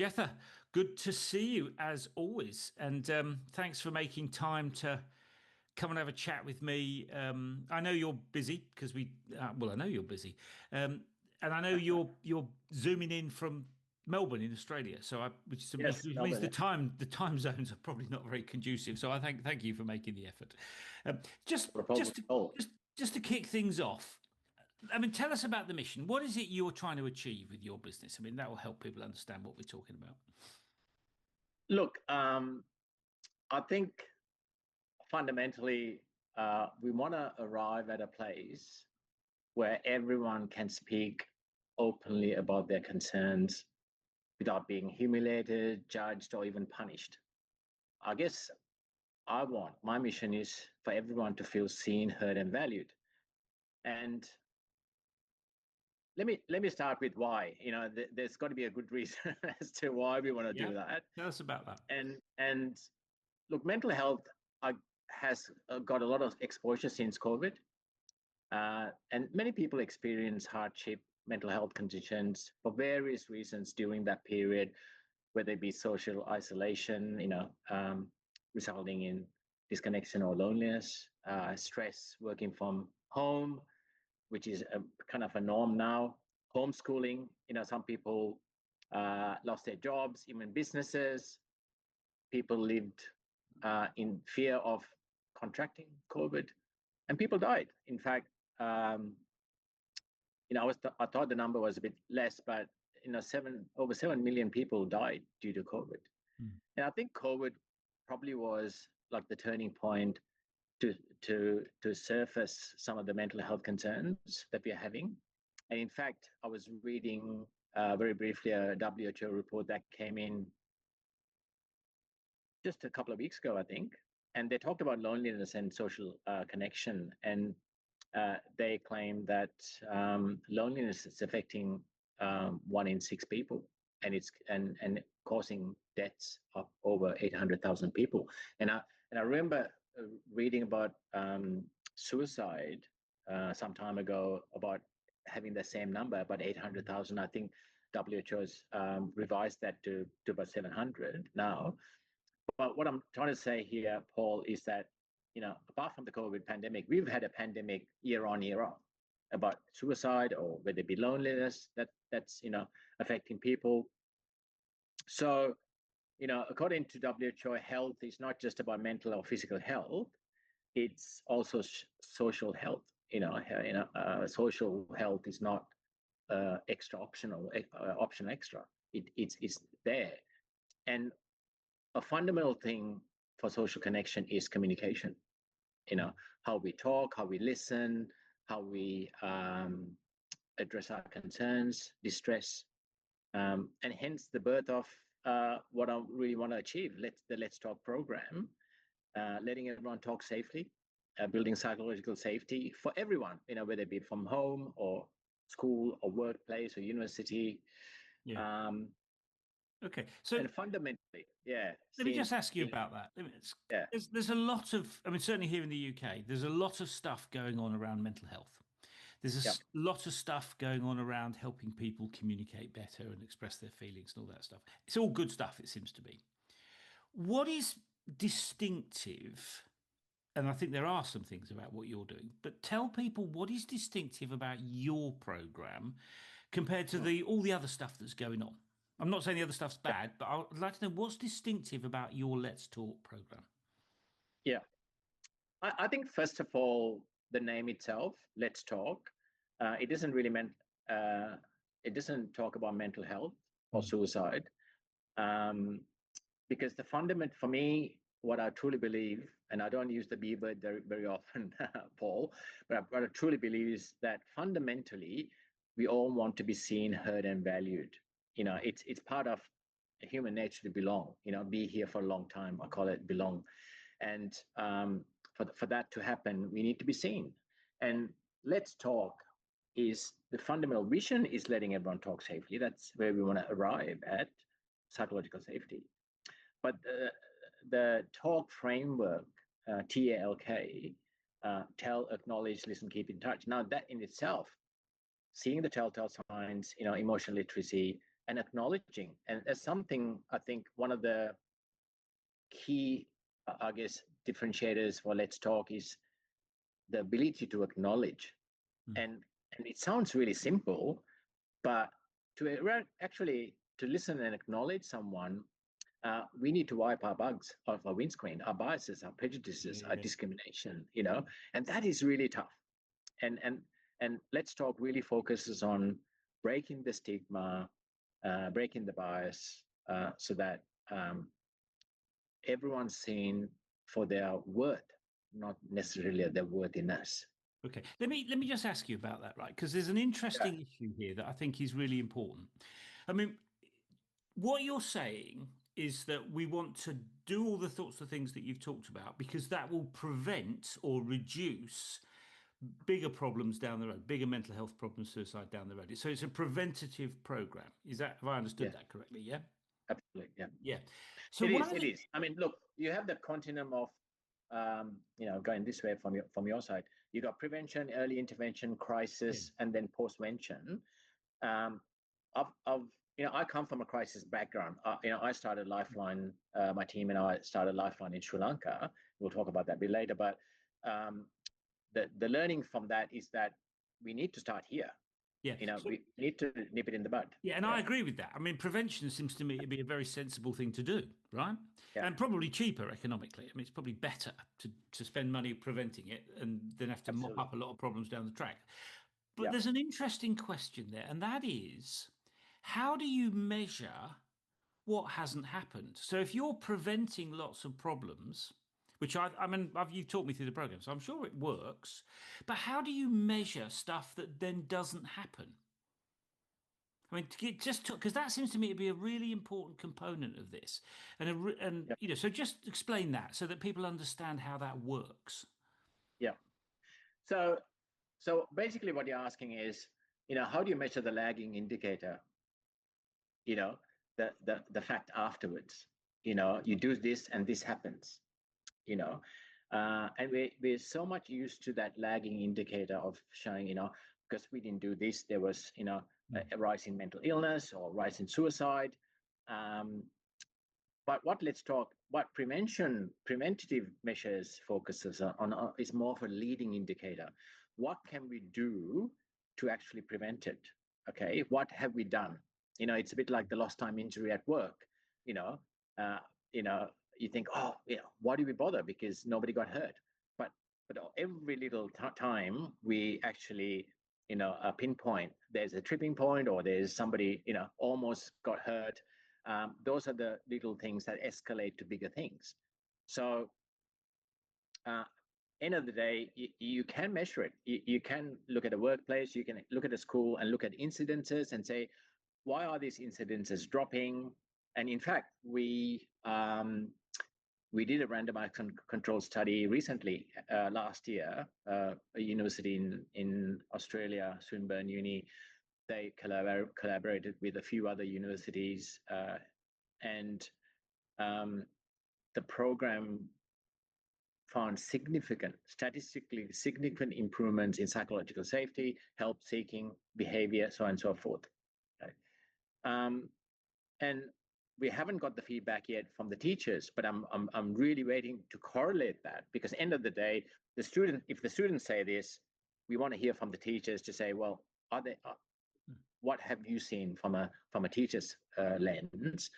Jetha, good to see you as always. And thanks for making time to come and have a chat with me. I know you're busy because I know you're busy. And I know you're zooming in from Melbourne in Australia. Which Yes, means Melbourne. the time zones are probably not very conducive. So I thank you for making the effort. Just Not a problem just to, at all. just to kick things off, I mean, tell us about the mission. What is it you're trying to achieve with your business? I mean, that will help people understand what we're talking about. Look, I think fundamentally we want to arrive at a place where everyone can speak openly about their concerns without being humiliated, judged, or even punished. I guess my mission is for everyone to feel seen, heard, and valued. And let me start with why. There's got to be a good reason as to why we want to Yeah, do that. tell us about that. And look, mental health has got a lot of exposure since COVID, and many people experience hardship, mental health conditions for various reasons during that period, whether it be social isolation, resulting in disconnection or loneliness, stress, working from home, which is a kind of a norm now. Homeschooling, some people lost their jobs, even businesses. People lived in fear of contracting COVID, and people died. In fact, um, I thought the number was a bit less, but over 7 million people died due to COVID. Mm. And I think COVID probably was like the turning point to to surface some of the mental health concerns that we are having. And in fact, I was reading very briefly a WHO report that came in just a couple of weeks ago, I think, and they talked about loneliness and social connection, and they claim that loneliness is affecting 1 in 6 people, and it's and causing deaths of over 800,000 people. And I remember reading about suicide some time ago, about having the same number, about 800,000. I think WHO has revised that to about 700 now. But what I'm trying to say here, Paul, is that, apart from the COVID pandemic, we've had a pandemic year on, year off about suicide, or whether it be loneliness that's affecting people. So, according to WHO, health is not just about mental or physical health; it's also social health. Social health is not extra optional, option extra. It's there, and a fundamental thing for social connection is communication. How we talk, how we listen, how we address our concerns, distress, and hence the birth of what I really want to achieve. The Let's Talk program, letting everyone talk safely, building psychological safety for everyone. Whether it be from home or school or workplace or university. Yeah. Um, Okay. So and fundamentally, yeah. let me just ask you about that. Yeah. There's a lot of, I mean, certainly here in the UK, there's a lot of stuff going on around mental health. There's a Yeah. lot of stuff going on around helping people communicate better and express their feelings and all that stuff. It's all good stuff, it seems to be. What is distinctive? And I think there are some things about what you're doing, but tell people what is distinctive about your program compared to all the other stuff that's going on. I'm not saying the other stuff's bad, but I'd like to know what's distinctive about your Let's Talk program. Yeah. I think first of all, the name itself, Let's Talk, it isn't really meant. It doesn't talk about mental health or suicide, because the fundament for me, what I truly believe, and I don't use the B word very, very often, Paul, but what I truly believe is that fundamentally, we all want to be seen, heard, and valued. It's part of human nature to belong. Be here for a long time. I call it belong, and for that to happen, we need to be seen. And Let's Talk is the fundamental vision is letting everyone talk safely. That's where we want to arrive at psychological safety. But the talk framework, TALK, tell, acknowledge, listen, keep in touch. Now that in itself, seeing the telltale signs, emotional literacy, and acknowledging. And that's something I think one of the key, I guess, differentiators for Let's Talk is the ability to acknowledge. Mm. And it sounds really simple, but actually to listen and acknowledge someone, we need to wipe our bugs off our windscreen, our biases, our prejudices, our discrimination, and that is really tough. And Let's Talk really focuses on breaking the stigma, breaking the bias, so that everyone's seen for their worth, not necessarily their worthiness. Okay, let me just ask you about that, right? Because there's an Yeah. interesting issue here that I think is really important. I mean, what you're saying is that we want to do all the sorts of things that you've talked about because that will prevent or reduce bigger problems down the road, bigger mental health problems, suicide down the road. So it's a preventative program. Is that, have I understood Yeah, that correctly? Yeah. absolutely. Yeah. Yeah. So It one is. of It the, is. I mean, look, you have the continuum of, going this way from your side. You got prevention, early intervention, yeah, crisis, and then postvention. Um, of I come from a crisis background. I started Lifeline. My team and I started Lifeline in Sri Lanka. We'll talk about that a bit later. But um, the learning from that is that we need to start here. yeah. So, We need to nip it in the bud. yeah, and Yeah. I agree with that. I mean, prevention seems to me to be a very sensible thing to do, right? Yeah. And probably cheaper economically. I mean, it's probably better to spend money preventing it and then have to mop Absolutely. up a lot of problems down the track. But Yeah. there's an interesting question there, and that is, how do you measure what hasn't happened? So if you're preventing lots of problems, which I mean, you've taught me through the program, so I'm sure it works. But how do you measure stuff that then doesn't happen? I mean, to get, just because that seems to me to be a really important component of this, and Yeah. so just explain that so that people understand how that works. Yeah. So so basically, what you're asking is, how do you measure the lagging indicator? You know, the fact afterwards. You do this and this happens. You know, and we're so much used to that lagging indicator of showing, because we didn't do this, there was, a rise in mental illness or rise in suicide. Um, but what preventative measures focuses on is more of a leading indicator. What can we do to actually prevent it? Okay, what have we done? It's a bit like the lost time injury at work. You know, uh, you know, you think, oh, why do we bother? Because nobody got hurt. But every little time we actually pinpoint there's a tripping point or there's somebody almost got hurt. Those are the little things that escalate to bigger things. So, end of the day, you can measure it. You can look at a workplace, you can look at a school and look at incidences and say, why are these incidences dropping? And in fact, we did a randomized control study recently, last year, a university in Australia, Swinburne Uni. They collaborated with a few other universities, and the program found statistically significant improvements in psychological safety, help seeking behavior, so on and so forth. Okay. And we haven't got the feedback yet from the teachers, but I'm really waiting to correlate that, because end of the day, if the students say this, we want to hear from the teachers to say, well, what have you seen from a teacher's lens?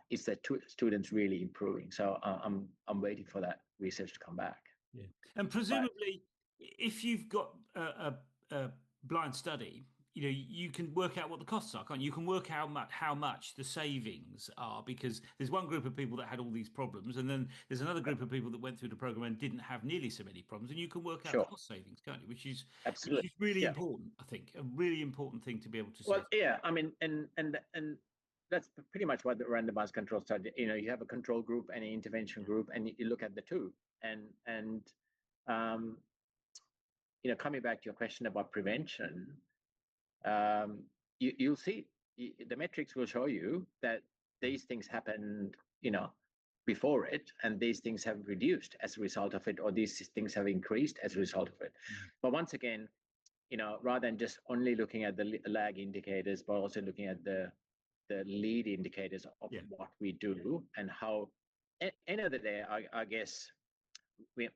Is that students really improving? So I'm waiting for that research to come back. Yeah. And But presumably, if you've got a blind study, you can work out what the costs are, can't you? You can work out how much the savings are, because there's one group of people that had all these problems, and then there's another group of people that went through the program and didn't have nearly so many problems, and you can work out the sure, cost savings, can't you? Which absolutely, is really yeah. important, I think, a really important thing to be able to Well, say. yeah, I mean, and that's pretty much what the randomized control study. You have a control group and an intervention group, and you look at the two. And um, coming back to your question about prevention, you'll see the metrics will show you that these things happened, before it, and these things have reduced as a result of it, or these things have increased as a result of it. Mm. But once again, rather than just only looking at the lag indicators, but also looking at the lead indicators of Yeah. what we do and how. End of the day, I guess we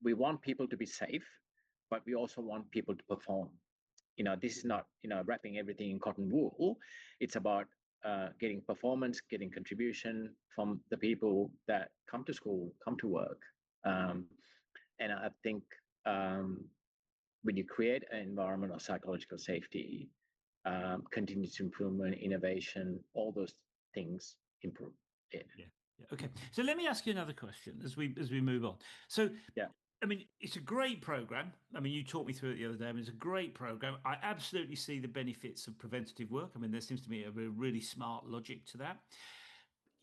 we want people to be safe, but we also want people to perform. This is not wrapping everything in cotton wool. It's about getting performance, getting contribution from the people that come to school, come to work. And I think when you create an environment of psychological safety, continuous improvement, innovation, all those things improve. Yeah. Yeah. Yeah. Okay. So let me ask you another question as we move on. So Yeah. I mean, it's a great program. I mean, you taught me through it the other day. I mean, it's a great program. I absolutely see the benefits of preventative work. I mean, there seems to be a really smart logic to that.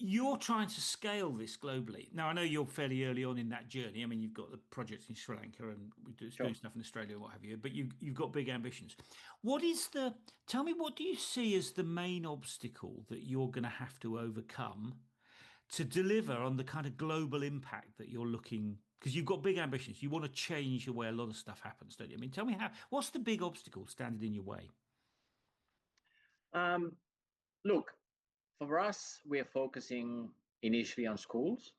You're trying to scale this globally. Now, I know you're fairly early on in that journey. I mean, you've got the projects in Sri Lanka and we do Sure. stuff in Australia and what have you, but you've got big ambitions. What is tell me, what do you see as the main obstacle that you're going to have to overcome to deliver on the kind of global impact that you're looking, because you've got big ambitions, you want to change the way a lot of stuff happens, don't you? I mean, tell me what's the big obstacle standing in your way? Um, Look, for us, we're focusing initially on schools.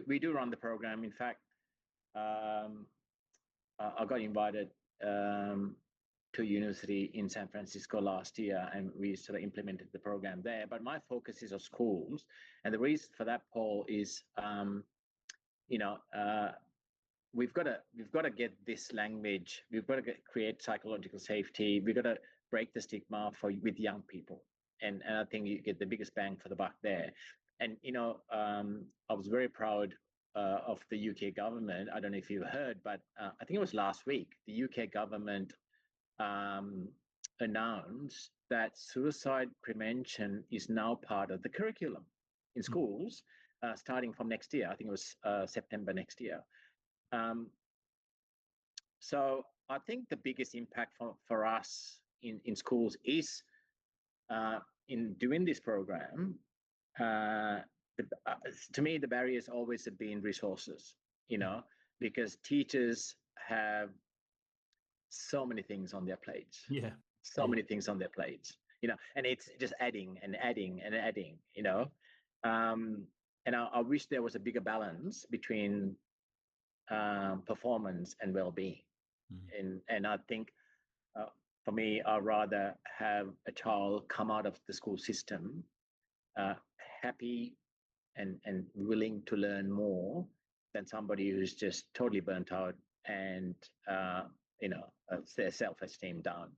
We do run the program. In fact, um, I got invited to a university in San Francisco last year, and we sort of implemented the program there. But my focus is on schools, and the reason for that, Paul, is you know we've got to get this language. We've got to create psychological safety. We've got to break the stigma with young people, and I think you get the biggest bang for the buck there. And I was very proud of the UK government. I don't know if you've heard, but I think it was last week. The UK government um, announced that suicide prevention is now part of the curriculum in Mm. schools, starting from next year. I think it was September next year. Um, so I think the biggest impact for us in schools is in doing this program. Uh, to me, the barriers always have been resources, Mm. because teachers have so many things on their plates, Yeah. so Yeah. many things on their plates, and it's just adding and adding and adding, and I wish there was a bigger balance between performance and well-being. Mm. And I think uh, for me, I'd rather have a child come out of the school system uh, happy and willing to learn more than somebody who's just totally burnt out and their self-esteem down.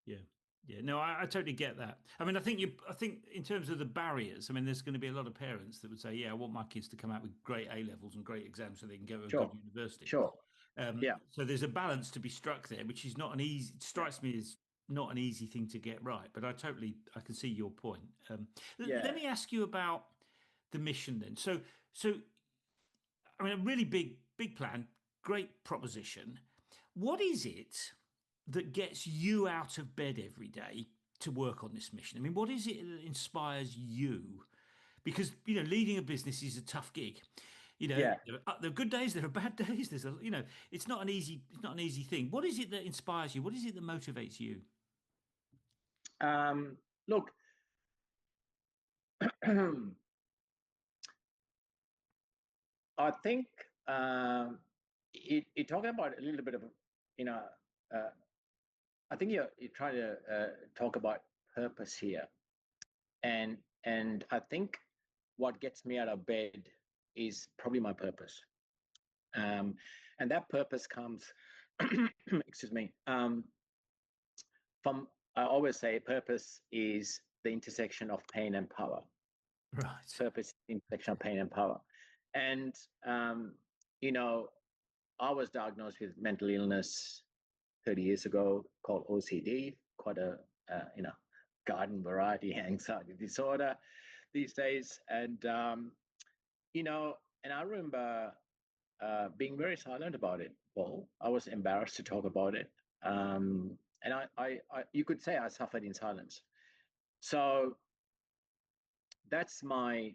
Yeah. Yeah, no, I totally get that. I mean, I think in terms of the barriers, I mean, there's going to be a lot of parents that would say, "Yeah, I want my kids to come out with great A levels and great exams so they can go to a good Sure, university." sure, yeah, So there's a balance to be struck there, which is not an easy. It strikes me as not an easy thing to get right. But I can see your point. yeah. Let me ask you about the mission then. So I mean, a really big plan, great proposition. What is it that gets you out of bed every day to work on this mission? I mean, what is it that inspires you? Because leading a business is a tough gig. Yeah. There are good days, there are bad days. It's not an easy thing. What is it that inspires you? What is it that motivates you? Look, I think you're talking about a little bit of, you know, uh, I think you're trying to talk about purpose here, and I think what gets me out of bed is probably my purpose, um, and that purpose comes, excuse me, from I always say purpose is the intersection of pain and power. Right. Purpose, intersection of pain and power, and you know, I was diagnosed with mental illness 30 years ago called OCD, quite a you know garden variety anxiety disorder these days, and and I remember being very silent about it. Paul, I was embarrassed to talk about it, and you could say I suffered in silence. So that's my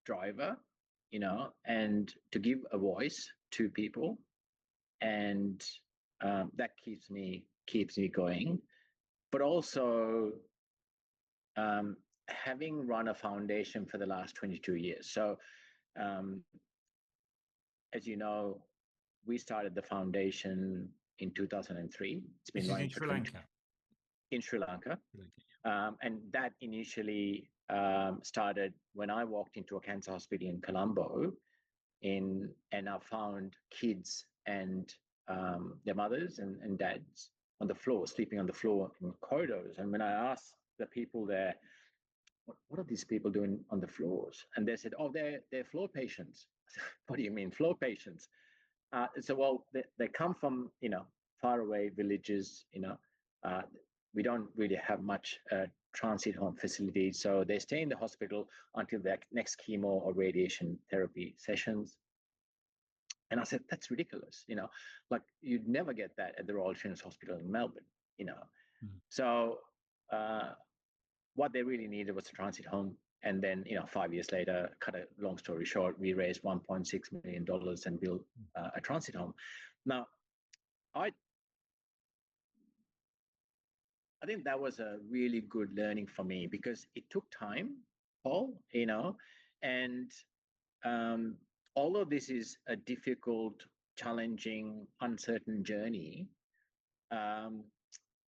driver, and to give a voice to people and that keeps me going. But also having run a foundation for the last 22 years. So um, as you know, we started the foundation in 2003. It's been This is running in for Sri 20 Lanka. in Sri Lanka. Sri Lanka. And that initially started when I walked into a cancer hospital in Colombo, and I found kids and their mothers and dads on the floor, sleeping on the floor in corridors. And when I asked the people there, what are these people doing on the floors? And they said, oh, they're floor patients. What do you mean, floor patients? So, well, they come from, faraway villages, uh, we don't really have much transit home facilities. So they stay in the hospital until their next chemo or radiation therapy sessions. And I said, that's ridiculous. Like you'd never get that at the Royal Children's Hospital in Melbourne. Mm. So what they really needed was a transit home. And then, 5 years later, cut a long story short, we raised $1.6 million and built a transit home. Now, I think that was a really good learning for me because it took time, Paul, and although this is a difficult, challenging, uncertain journey, um,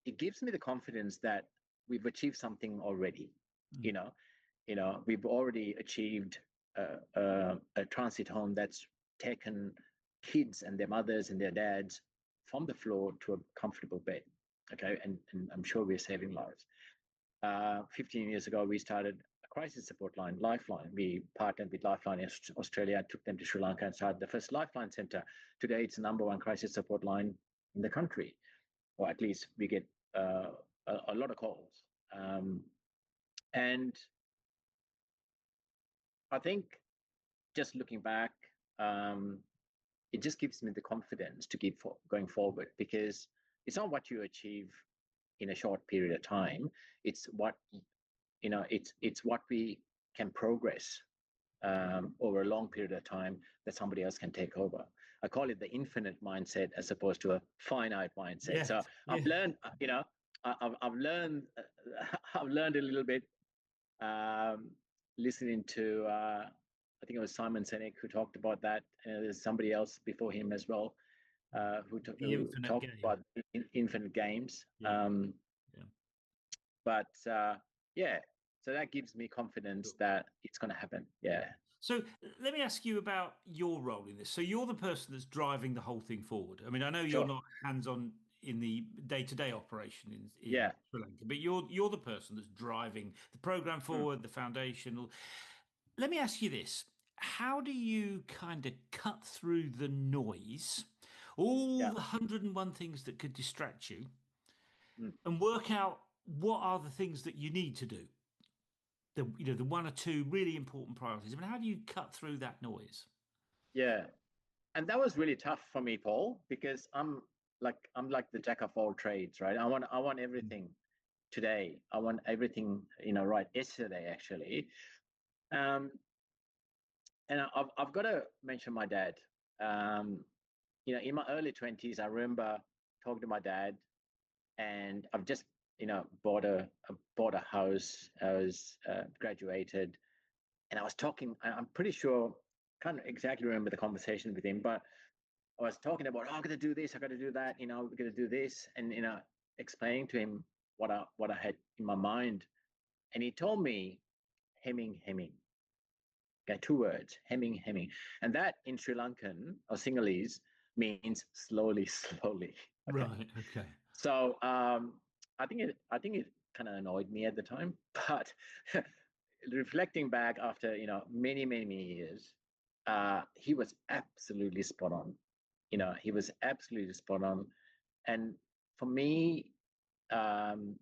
it gives me the confidence that we've achieved something already. Mm. We've already achieved a transit home that's taken kids and their mothers and their dads from the floor to a comfortable bed. Okay, and I'm sure we're saving lives. 15 years ago, we started a crisis support line, Lifeline. We partnered with Lifeline in Australia, took them to Sri Lanka and started the first Lifeline Center. Today, it's the number one crisis support line in the country, or at least we get a lot of calls. And I think just looking back, it just gives me the confidence to keep going forward because it's not what you achieve in a short period of time. It's what it's what we can progress over a long period of time that somebody else can take over. I call it the infinite mindset as opposed to a finite mindset. Yeah. So Yeah. I've learned, I've learned, I've learned a little bit listening to, I think it was Simon Sinek who talked about that. There's somebody else before him as well who The infinite talked game. about infinite games. Yeah. Yeah. But yeah, so that gives me confidence that it's going to happen. Yeah. So let me ask you about your role in this. So you're the person that's driving the whole thing forward. I mean, I know you're Sure. not hands-on in the day-to-day operation in Yeah. Sri Lanka, but you're the person that's driving the program Mm. forward, the foundation. Let me ask you this. How do you kind of cut through the noise, all Yeah. the 101 things that could distract you, Mm. and work out what are the things that you need to do? The one or two really important priorities. I mean, how do you cut through that noise? Yeah. And that was really tough for me, Paul, because I'm like the jack of all trades, right? I want everything today. I want everything, right yesterday, actually. Um, and I've got to mention my dad. Um, in my early 20s, I remember talking to my dad, and I've just, bought a house. I was graduated, and I was talking. I'm pretty sure, can't exactly remember the conversation with him, but I was talking about, oh, I got to do this, I got to do that, we're going to do this, and explaining to him what I had in my mind, and he told me, hemming, hemming. Okay, two words, hemming, hemming, and that in Sri Lankan or Sinhalese means slowly, slowly. Okay, Right. Okay. so I think it kind of annoyed me at the time, but reflecting back after many many many years, he was absolutely spot on. He was absolutely spot on, and for me, um,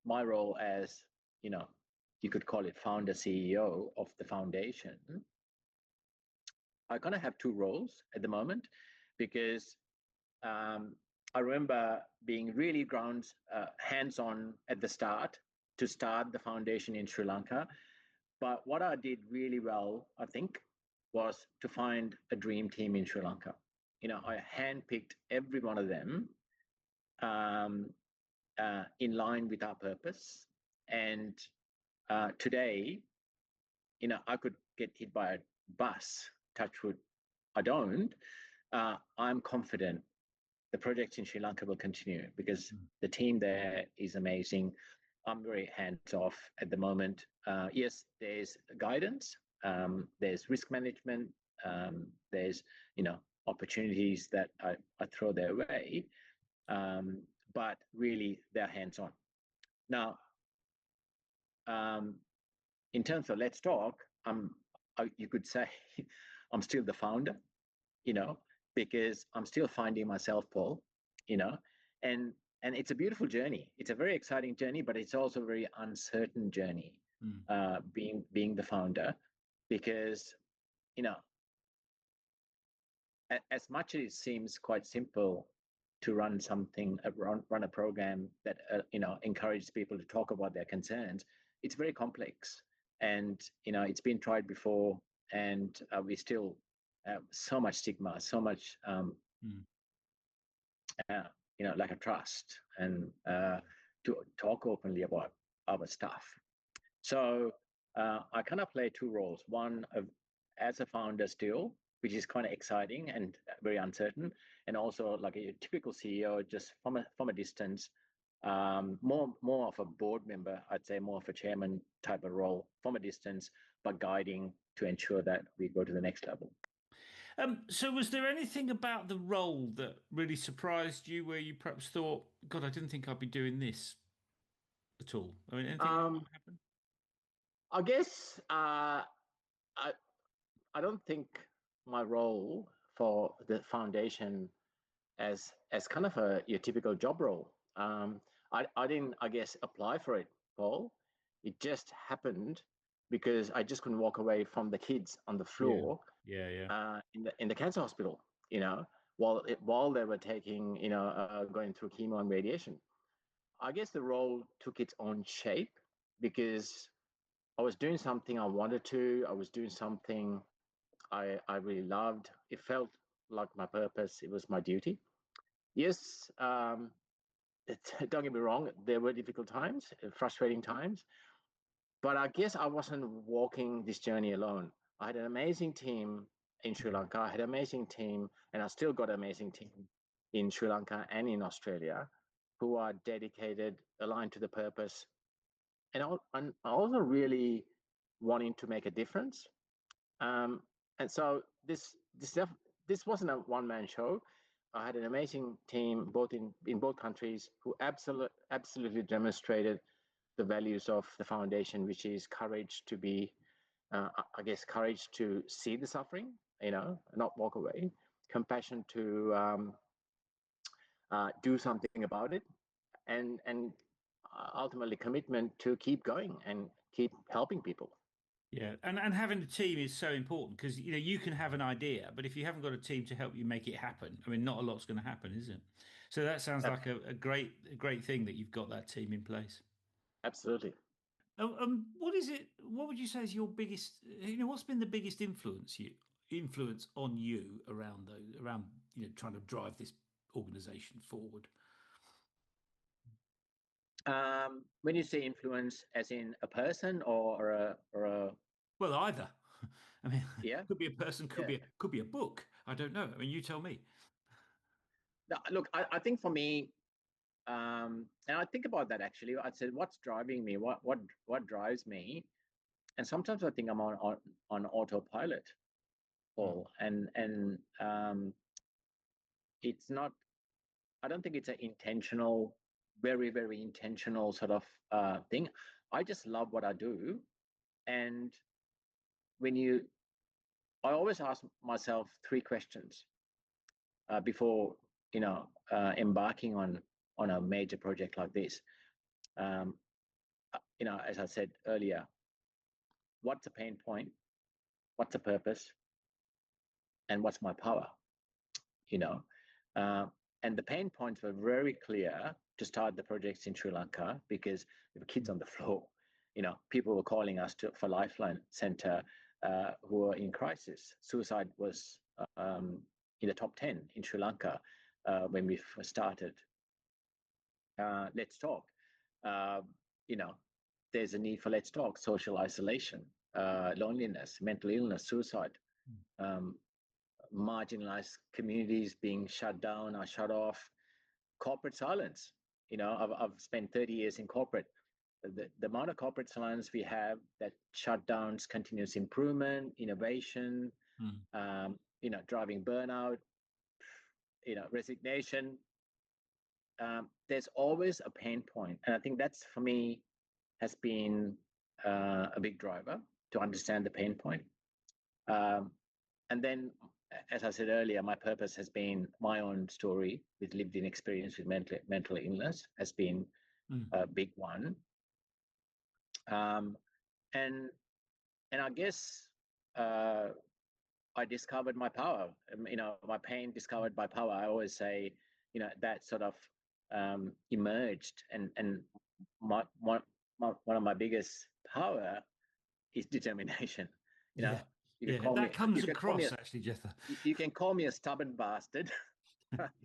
my role as you know you could call it founder CEO of the foundation, I kind of have two roles at the moment because um, I remember being really hands-on at the start to start the foundation in Sri Lanka. But what I did really well, I think, was to find a dream team in Sri Lanka. I handpicked every one of them um, in line with our purpose. And today, I could get hit by a bus, touch wood, I don't. I'm confident the project in Sri Lanka will continue because the team there is amazing. I'm very hands off at the moment. Yes, there's guidance, there's risk management, there's opportunities that I throw their way, um, but really they're hands on. Now, um, in terms of Let's Talk, you could say I'm still the founder, you know, because I'm still finding myself, Paul, you know, and and it's a beautiful journey. It's a very exciting journey, but it's also a very uncertain journey. Being the founder, because you know, as much as it seems quite simple to run something, run a program that encourages people to talk about their concerns, it's very complex, and it's been tried before, and we still have so much stigma, so much lack of trust, and to talk openly about our stuff. So I kind of play two roles. One of as a founder still, which is kind of exciting and very uncertain, and also like a typical CEO, just from a distance. More of a board member, I'd say, more of a chairman type of role from a distance, but guiding to ensure that we go to the next level. So was there anything about the role that really surprised you, where you perhaps thought, God, I didn't think I'd be doing this at all? I mean, anything like Um, that happen? I guess I don't think my role for the foundation as kind of your typical job role. I didn't, I guess, apply for it, Paul. It just happened because I just couldn't walk away from the kids on the Yeah, floor yeah, yeah. in the cancer hospital. While they were taking going through chemo and radiation. I guess the role took its own shape because I was doing something I wanted to. I was doing something I really loved. It felt like my purpose. It was my duty. Yes, don't get me wrong. There were difficult times, frustrating times, but I guess I wasn't walking this journey alone. I had an amazing team in Sri Lanka. I had an amazing team, and I still got an amazing team in Sri Lanka and in Australia who are dedicated, aligned to the purpose, and also really wanting to make a difference. Um, and so this wasn't a one man show. I had an amazing team both in both countries who absolutely demonstrated the values of the foundation, which is courage to be, I guess, courage to see the suffering, not walk away, compassion to do something about it, and ultimately commitment to keep going and keep helping people. Yeah, and having a team is so important because you can have an idea, but if you haven't got a team to help you make it happen, I mean, not a lot's going to happen, is it? So that sounds like a great thing that you've got that team in place. Absolutely. What is it? What would you say is your biggest? What's been the biggest influence on you around trying to drive this organization forward? When you say influence, as in a person or a Well, either. I mean, yeah, could be a person, could yeah. be a book. I don't know. I mean, you tell me. Now, look, I think for me, and I think about that actually. I said, what's driving me? What drives me? And sometimes I think I'm on autopilot, Mm. Paul, and it's not. I don't think it's an intentional, very intentional sort of thing. I just love what I do, and when you, I always ask myself three questions before embarking on a major project like this. Um, as I said earlier, what's the pain point? What's the purpose? And what's my power? You know, uh, and the pain points were very clear to start the projects in Sri Lanka because there were kids on the floor. People were calling us for Lifeline Center who were in crisis. Suicide was in the top 10 in Sri Lanka when we first started. let's talk. Uh, you know, there's a need for let's talk, social isolation, loneliness, mental illness, suicide, um, marginalized communities being shut down or shut off, corporate silence. I've spent 30 years in corporate. The amount of corporate silence we have, that shutdowns, continuous improvement, innovation, driving burnout, resignation. There's always a pain point, and I think that's, for me, has been a big driver to understand the pain point. And then, as I said earlier, my purpose has been my own story with lived-in experience with mental illness has been a big one. And I guess I discovered my power. My pain discovered my power. I always say, that sort of emerged, and one of my biggest power is determination. Yeah. You can Yeah, that comes across, actually, Jetha. You can call me a stubborn bastard, but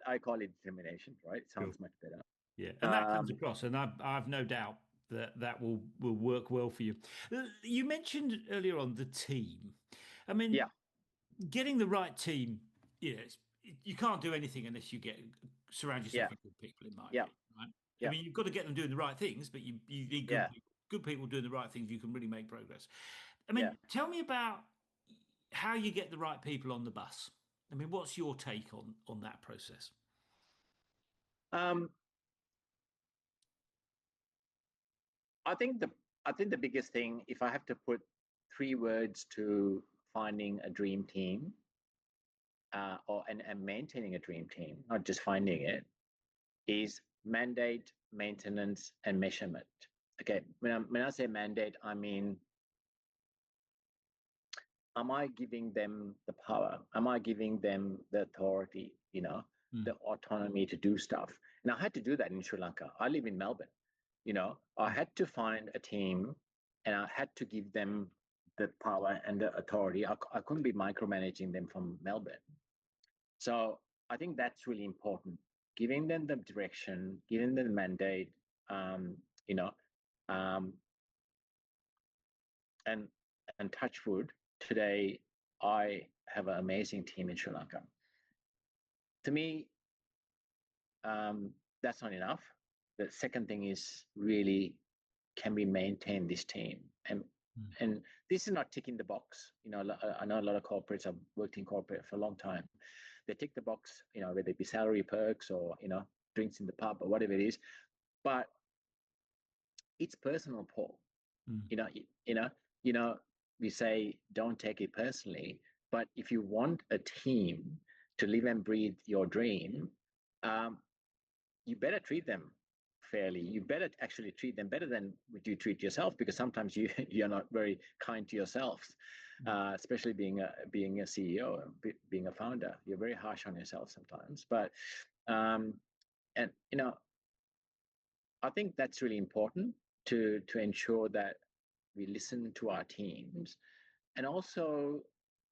I call it determination, right? It sounds much better. Yeah, and that comes across, and I've no doubt that will work well for you. You mentioned earlier on the team. I mean, getting the right team, you can't do anything unless you surround yourself with good people, in my opinion, right? I mean, you've got to get them doing the right things, but you need good people doing the right things. You can really make progress. I mean, tell me about how you get the right people on the bus. I mean, what's your take on that process? I think the biggest thing, if I have to put 3 words to finding a dream team, and maintaining a dream team, not just finding it, is mandate, maintenance, and measurement. Okay, when I say mandate, I mean, am I giving them the power? Am I giving them the authority? The autonomy to do stuff? And I had to do that in Sri Lanka. I live in Melbourne. I had to find a team, and I had to give them the power and the authority. I couldn't be micromanaging them from Melbourne. So I think that's really important. Giving them the direction, giving them the mandate, and touch wood, today I have an amazing team in Sri Lanka. To me, that's not enough. The second thing is, really, can we maintain this team? And this is not ticking the box. I know a lot of corporates. I've worked in corporate for a long time. They tick the box, whether it be salary perks or drinks in the pub or whatever it is. But it's personal, Paul. We say don't take it personally. But if you want a team to live and breathe your dream, you better treat them fairly. You better actually treat them better than you treat yourself, because sometimes you're not very kind to yourself, especially being a CEO, being a founder. You're very harsh on yourself sometimes. But and I think that's really important to ensure that we listen to our teams. And also,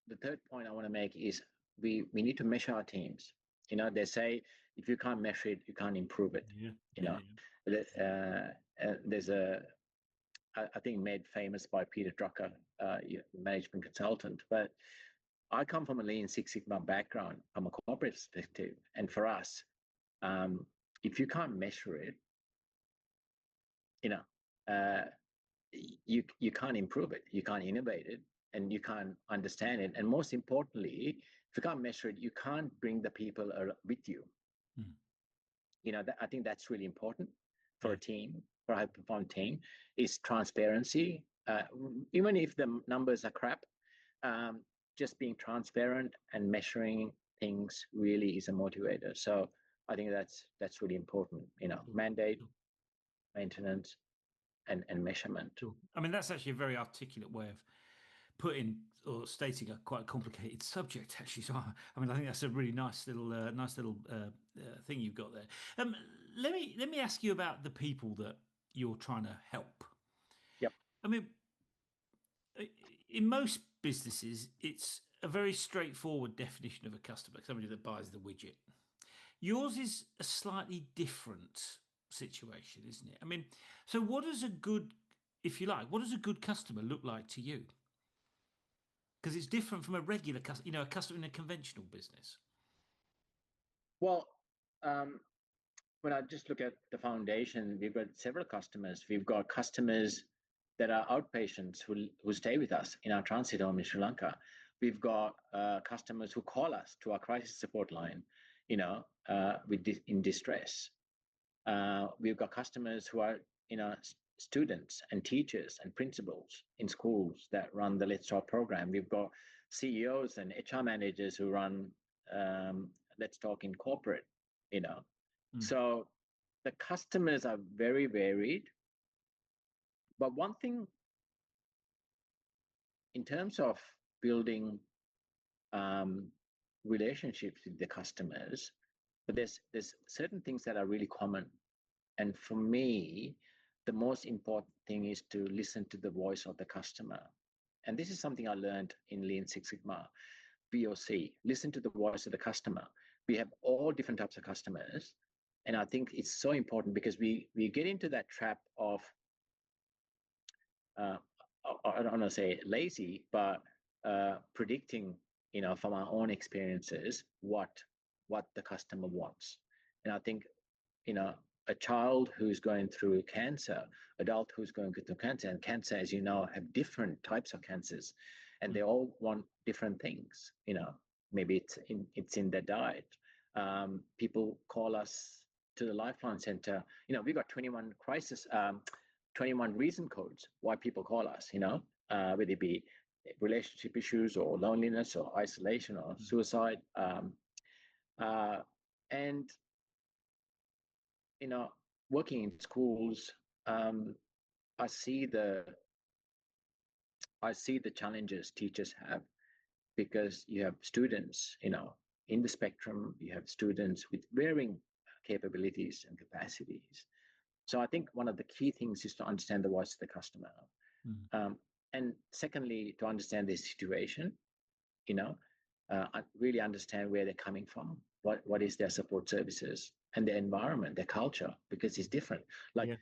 the third point I want to make is we need to measure our teams. They say, if you can't measure it, you can't improve it. There's I think made famous by Peter Drucker, management consultant. But I come from a Lean Six Sigma background from a corporate perspective. And for us, if you can't measure it, you can't improve it, you can't innovate it, and you can't understand it. And most importantly, if you can't measure it, you can't bring the people with you. I think that's really important for a team, for a high-performing team, is transparency. Even if the numbers are crap, just being transparent and measuring things really is a motivator. So I think that's really important. Mandate, maintenance, and measurement. I mean, that's actually a very articulate way of putting or stating a quite complicated subject, actually. So I mean, I think that's a really nice little thing you've got there. Let me ask you about the people that you're trying to help. Yep. I mean, in most businesses, it's a very straightforward definition of a customer, somebody that buys the widget. Yours is a slightly different situation, isn't it? I mean, so what does a good, if you like, what does a good customer look like to you? Because it's different from a regular customer, a customer in a conventional business. Well, um, when I just look at the foundation, we've got several customers. We've got customers that are outpatients who stay with us in our transit home in Sri Lanka. We've got customers who call us to our crisis support line, in distress. We've got customers who are, students and teachers and principals in schools that run the Let's Talk program. We've got CEOs and HR managers who run Let's Talk in corporate, you know. Mm. So the customers are very varied. But one thing in terms of building relationships with the customers, but there's certain things that are really common. And for me, the most important thing is to listen to the voice of the customer. And this is something I learned in Lean Six Sigma, VOC, listen to the voice of the customer. We have all different types of customers. And I think it's so important because we get into that trap of, I don't want to say lazy, but predicting, from our own experiences, what the customer wants. And I think, a child who's going through cancer, adult who's going through cancer, and cancer, as you know, have different types of cancers, and they all want different things. Maybe it's in their diet. People call us to the Lifeline Center. We've got 21 reason codes why people call us. Whether it be relationship issues or loneliness or isolation or suicide, and working in schools, I see the challenges teachers have, because you have students, in the spectrum. You have students with varying capabilities and capacities. So I think one of the key things is to understand the voice of the customer, and secondly, to understand their situation. Really understand where they're coming from, what is their support services and their environment, their culture, because it's different. Like,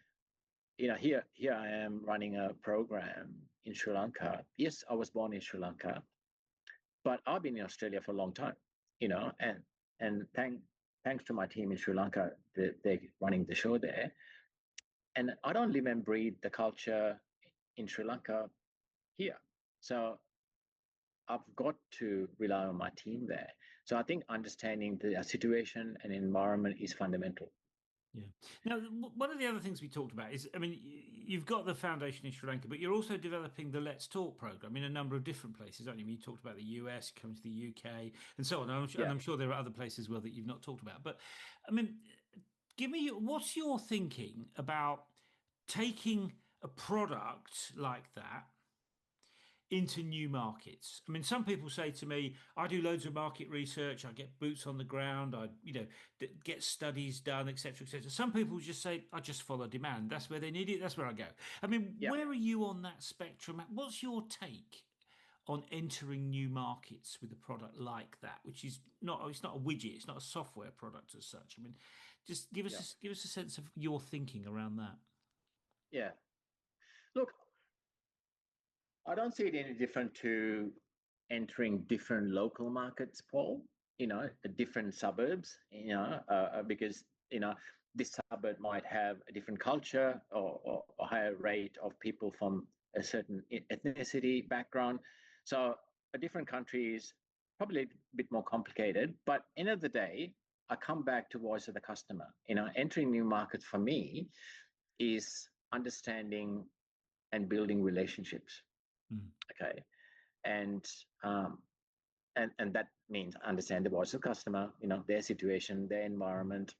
here I am running a program in Sri Lanka. Yes, I was born in Sri Lanka, but I've been in Australia for a long time, and thanks to my team in Sri Lanka, they're running the show there. And I don't live and breathe the culture in Sri Lanka here. So I've got to rely on my team there. So I think understanding the situation and environment is fundamental. Yeah. Now, one of the other things we talked about is, I mean, you've got the foundation in Sri Lanka, but you're also developing the Let's Talk program in a number of different places, aren't you? I mean, you talked about the US, coming to the UK, and so on. And I'm sure there are other places as well that you've not talked about. But I mean, what's your thinking about taking a product like that into new markets? I mean, some people say to me, I do loads of market research, I get boots on the ground, I get studies done, etc., etc. Some people just say, I just follow demand. That's where they need it, that's where I go. I mean, where are you on that spectrum? What's your take on entering new markets with a product like that, which is it's not a widget, it's not a software product as such? I mean, just give us a sense of your thinking around that. Yeah. Look, I don't see it any different to entering different local markets, Paul, different suburbs, because, this suburb might have a different culture or a higher rate of people from a certain ethnicity background. So a different country is probably a bit more complicated, but end of the day, I come back to voice of the customer. Entering new markets for me is understanding and building relationships. Okay. And that means understand the voice of the customer, their situation, their environment.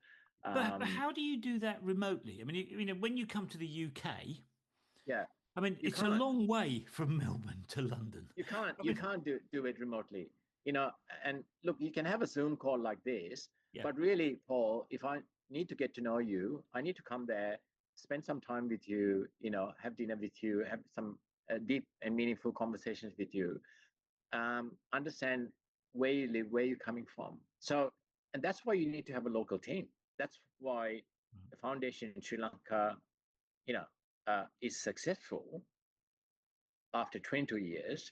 But how do you do that remotely? I mean, when you come to the UK, I mean, it's a long way from Melbourne to London. You can't do it remotely, and look, you can have a Zoom call like this, but really, Paul, if I need to get to know you, I need to come there, spend some time with you, have dinner with you, have some deep and meaningful conversations with you, understand where you live, where you're coming from. So and that's why you need to have a local team. That's why the foundation in Sri Lanka, you know, is successful after 22 years,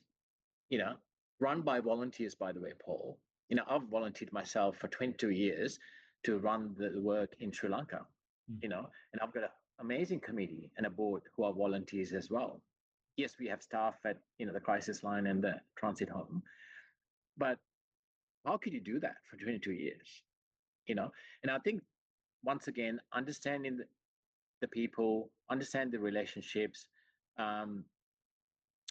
you know, run by volunteers, by the way, Paul. You know, I've volunteered myself for 22 years to run the work in Sri Lanka, you know, and I've got an amazing committee and a board who are volunteers as well. Yes, we have staff at, you know, the crisis line and the transit home, but how could you do that for 22 years? You know, and I think once again, understanding the people, understand the relationships, um,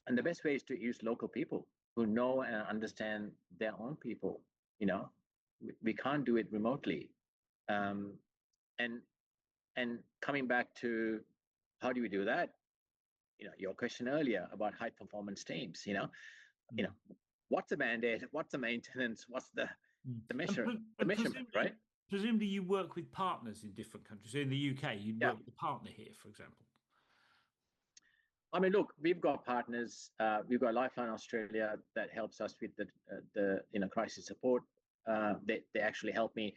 and the best way is to use local people who know and understand their own people. You know, we can't do it remotely. Um, and and coming back to how do we do that? You know, your question earlier about high performance teams. You know, what's the mandate? What's the maintenance? What's the measurement, right? Presumably, you work with partners in different countries. So in the UK, you'd Yeah. work with a partner here, for example. I mean, look, we've got partners. We've got Lifeline Australia that helps us with the crisis support. They actually help me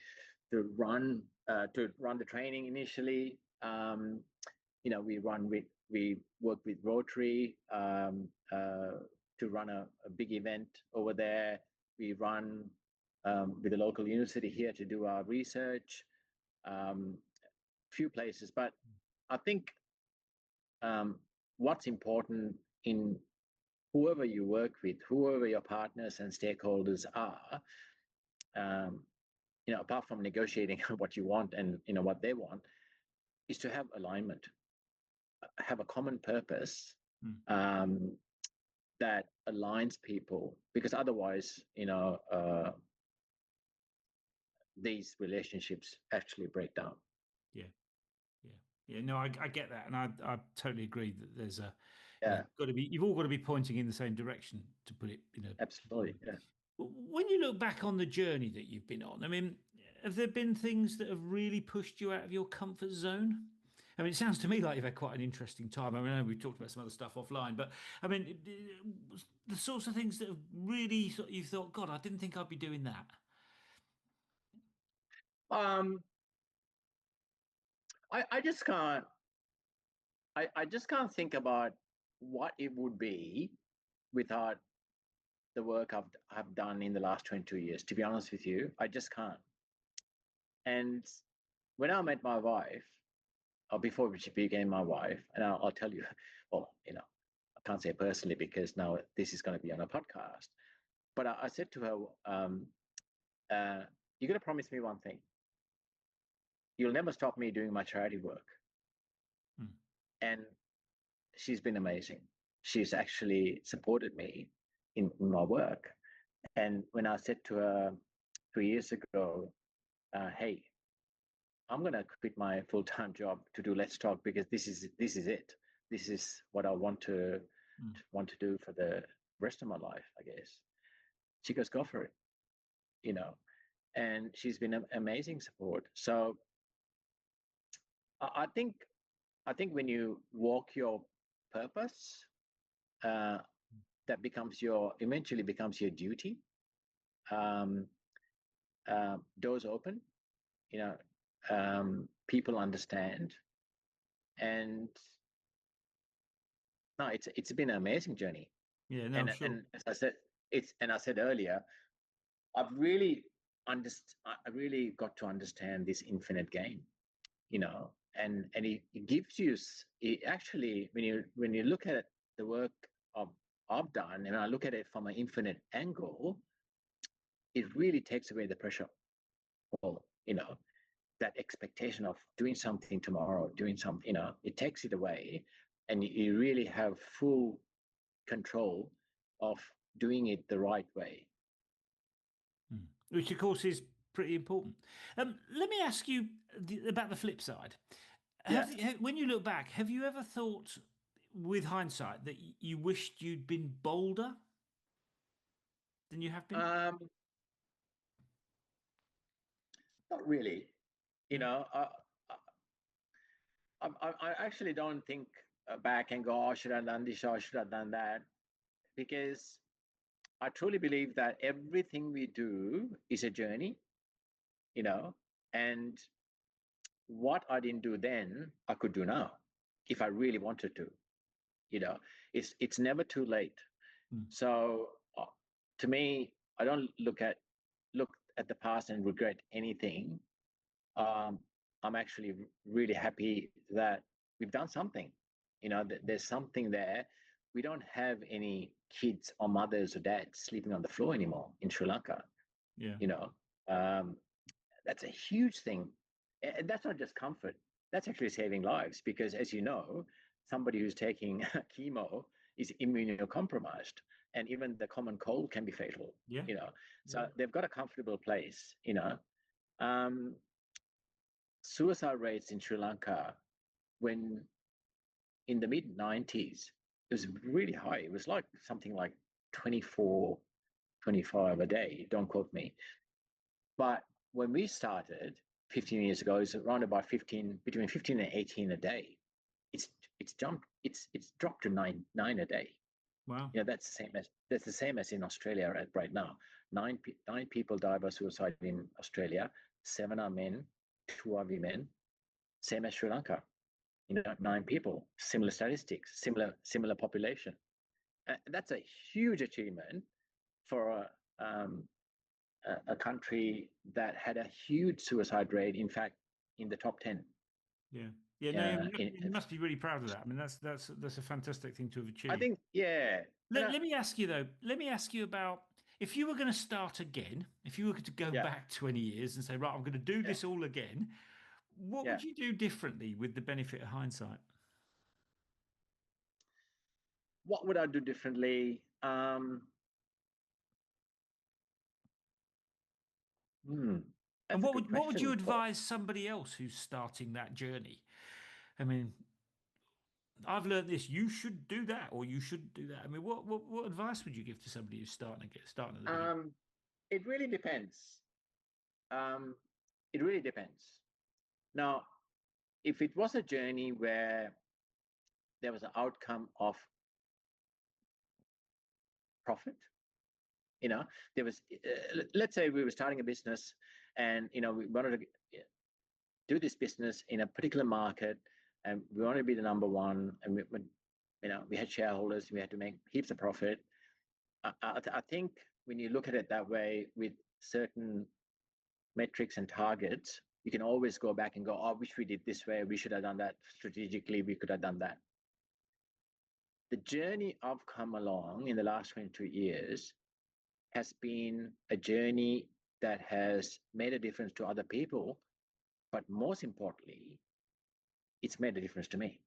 to run the training initially. You know, we work with Rotary to run a big event over there. We run with the local university here to do our research. Few places, but I think what's important in whoever you work with, whoever your partners and stakeholders are, you know, apart from negotiating what you want and, you know, what they want, is to have alignment, have a common purpose that aligns people, because otherwise, you know, these relationships actually break down. Yeah. No, I get that, and I totally agree that there's a you've all got to be pointing in the same direction, to put it, you know. Absolutely. Yeah. When you look back on the journey that you've been on, I mean, have there been things that have really pushed you out of your comfort zone? I mean, it sounds to me like you've had quite an interesting time. I mean, I know we've talked about some other stuff offline, but I mean, the sorts of things that have really you thought, God, I didn't think I'd be doing that. I just can't. I just can't think about what it would be without the work I've done in the last 22 years. To be honest with you, I just can't. And when I met my wife, or before she became my wife, and I'll tell you, well, you know, I can't say personally because now this is going to be on a podcast. But I said to her, "You're going to promise me one thing. You'll never stop me doing my charity work." And she's been amazing. She's actually supported me in my work. And when I said to her 3 years ago, "Hey, I'm going to quit my full-time job to do Let's Talk because this is it. This is what I want to do for the rest of my life, I guess." She goes, "Go for it," you know. And she's been an amazing support. So I think when you walk your purpose, that eventually becomes your duty. Doors open, you know, people understand, and no, it's been an amazing journey. Yeah, no, sure. And as I said, I said earlier, I really got to understand this infinite game, you know, and it gives you actually when you look at the work I've done, and I look at it from an infinite angle, it really takes away the pressure, or, you know, that expectation of doing something tomorrow, doing something, you know, it takes it away, and you really have full control of doing it the right way. Which, of course, is pretty important. Let me ask you about the flip side. When you look back, have you ever thought, with hindsight, that you wished you'd been bolder than you have been? Not really. You know, I actually don't think back and go, "Oh, should I have done this or should I have done that?" Because I truly believe that everything we do is a journey. and what I didn't do then, I could do now if I really wanted to. It's never too late. So to me, I don't look at the past and regret anything. I'm actually really happy that we've done something. There's something there. We don't have any kids or mothers or dads sleeping on the floor anymore in Sri Lanka. Yeah. That's a huge thing. And that's not just comfort. That's actually saving lives because, as you know, somebody who's taking chemo is immunocompromised, and even the common cold can be fatal. Yeah. So they've got a comfortable place. Suicide rates in Sri Lanka, when in the mid 90s, it was really high. It was like something like 24, 25 a day. Don't quote me. But when we started 15 years ago, it's around about between 15 and 18 a day. It's dropped to nine a day. Wow. That's the same as in Australia right now. Nine people die by suicide in Australia. 7 are men, 2 are women. Same as Sri Lanka. 9 people. Similar statistics. Similar population. That's a huge achievement for a country that had a huge suicide rate. In fact, in the top 10. Yeah. No, you must be really proud of that. I mean, that's a fantastic thing to have achieved. I think, yeah. Let me ask you though. Let me ask you about if you were going to start again. If you were to go back 20 years and say, right, I'm going to do this all again. What would you do differently with the benefit of hindsight? What would I do differently? And what would you advise somebody else who's starting that journey? I mean, I've learned this. You should do that, or you should do that. I mean, what advice would you give to somebody who's starting at the beginning? It really depends. It really depends. Now, if it was a journey where there was an outcome of profit, there was, let's say we were starting a business and, we wanted to do this business in a particular market and we wanted to be the number one and we had shareholders, we had to make heaps of profit. I think when you look at it that way with certain metrics and targets, you can always go back and go, oh, I wish we did this way. We should have done that strategically. We could have done that. The journey I've come along in the last 22 years has been a journey that has made a difference to other people, but most importantly, it's made a difference to me.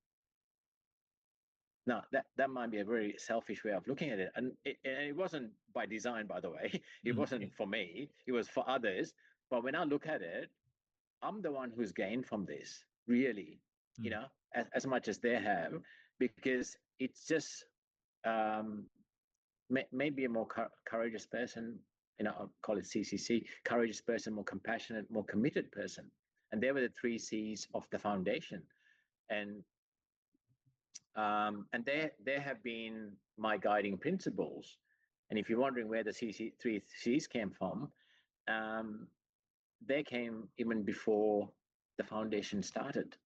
Now, that might be a very selfish way of looking at it. And it wasn't by design, by the way. It wasn't for me. It was for others. But when I look at it, I'm the one who's gained from this, really, as much as they have, because it's just maybe a more courageous person, I'll call it CCC, courageous person, more compassionate, more committed person. And they were the 3 C's of the foundation. And they have been my guiding principles. And if you're wondering where the 3 C's came from, they came even before the foundation started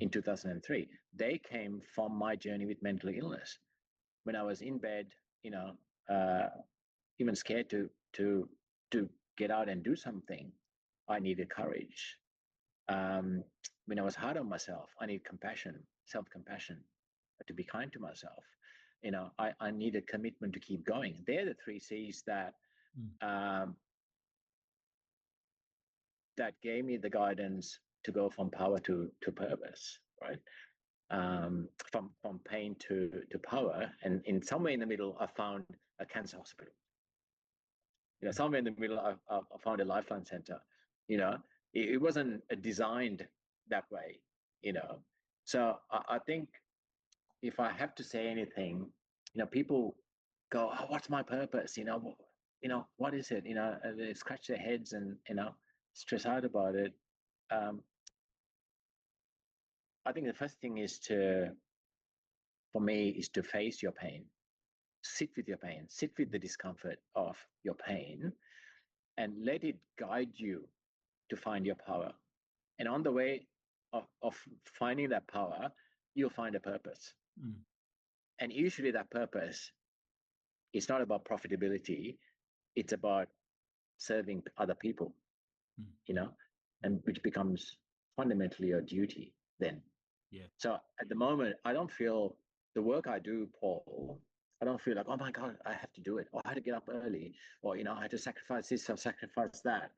in 2003. They came from my journey with mental illness. When I was in bed, even scared to get out and do something, I needed courage. When I was hard on myself, I need compassion, self-compassion, to be kind to myself. I needed commitment to keep going. They're the 3 C's that that gave me the guidance to go from power to purpose, right? From pain to power. And in somewhere in the middle, I found a cancer hospital. Somewhere in the middle, I found a lifeline center. It wasn't designed that way. So I think if I have to say anything, people go, oh, what's my purpose? What is it? They scratch their heads and, stress out about it. I think the first thing for me, is to face your pain. Sit with your pain, sit with the discomfort of your pain and let it guide you to find your power. And on the way of finding that power, you'll find a purpose. Mm. And usually that purpose is not about profitability, it's about serving other people, and which becomes fundamentally your duty then. Yeah. So at the moment, I don't feel the work I do, Paul, I don't feel like, oh my God, I have to do it, or I had to get up early, or, I had to sacrifice this or sacrifice that.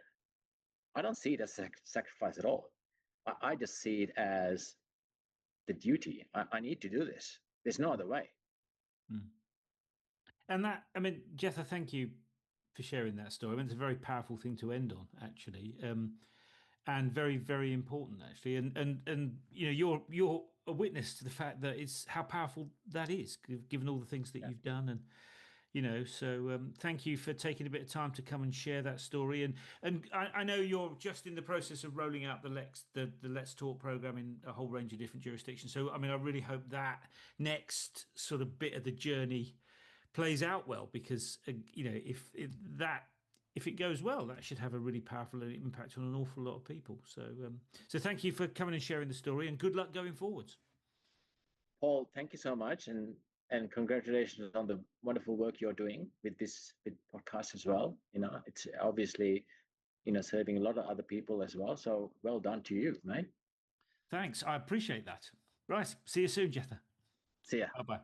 I don't see it as sacrifice at all. I just see it as the duty. I need to do this. There's no other way. Mm. And that, I mean, Jetha, thank you for sharing that story. I mean, it's a very powerful thing to end on, actually, and very, very important, actually. And you're a witness to the fact that it's how powerful that is, given all the things that you've done, and So thank you for taking a bit of time to come and share that story. And I know you're just in the process of rolling out the Let's Talk program in a whole range of different jurisdictions. So I mean, I really hope that next sort of bit of the journey plays out well, because if it goes well, that should have a really powerful impact on an awful lot of people. So thank you for coming and sharing the story, and good luck going forwards. Paul, thank you so much, and congratulations on the wonderful work you're doing with podcast as well. It's obviously serving a lot of other people as well. So well done to you, mate. Thanks, I appreciate that. Right, see you soon, Jetha. See ya. Bye bye.